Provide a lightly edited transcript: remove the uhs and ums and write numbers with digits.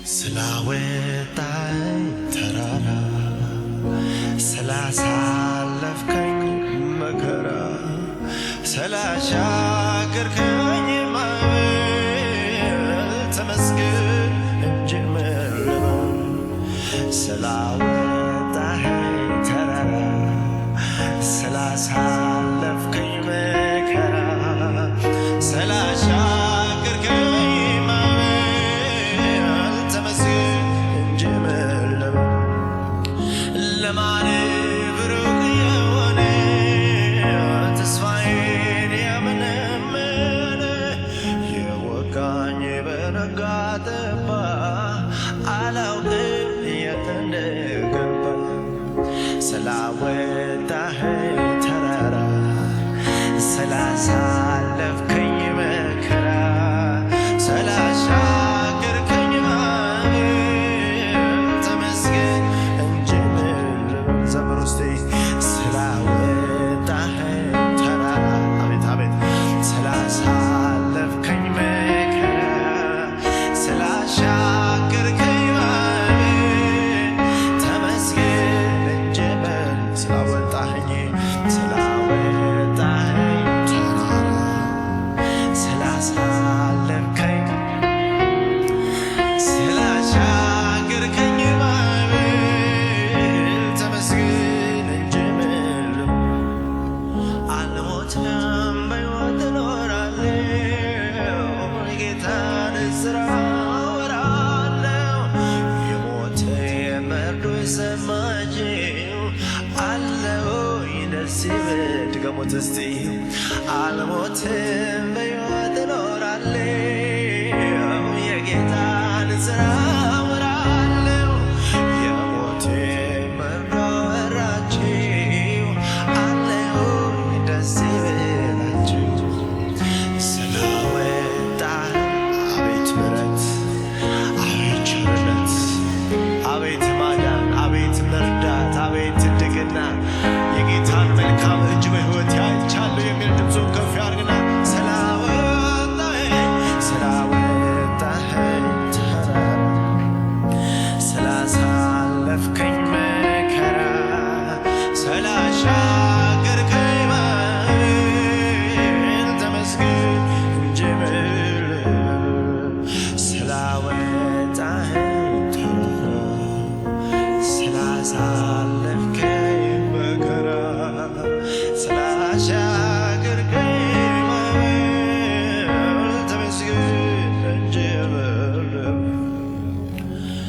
ስላወጣኝ ተራራ ስላሳለፍከኝ መከራ ስላሻገርከኝ ማዕበል ተመስገን እንጂ ምን ልበል። ስላወጣኝ ተራራ ስላሳለፍከኝ መከራ ስላሻገርከኝ ማዕበል ተመስገን እንጂ ምን ልበል። ለማን ብሩክ የሆነ ተስፋዬን ያመነመነ የወጋኝ በነጋ ጠባ አላውቅም የት እንደገባ። ስላወጣኸኝ ተራራ ስላሳለፍከኝ መከራ ስላሻገርከኝ ማዕበል ተመስገን እንጂ ምን ልበል። ዘምር ውስጤ ስላወጣኸኝ ተራራ አቤት አቤት ስላሳለፍከኝ መከራ ስላሻገርከኝ ማዕበል ተመስገን እንጂ ምን ስላወጣኸኝ ተራራ ስላሳለፍከኝ ስላሻገርከኝ ማዕበል ተመስገን እንጂ ምን ልበል። አልሞትም በሕይወት እኖራለሁ የጌታን ሥራ አወራለሁ። የሞት መርዶ የሰማችው አለ ወይ ደስ ይበል። ድገሙት እስቲ አልሞትም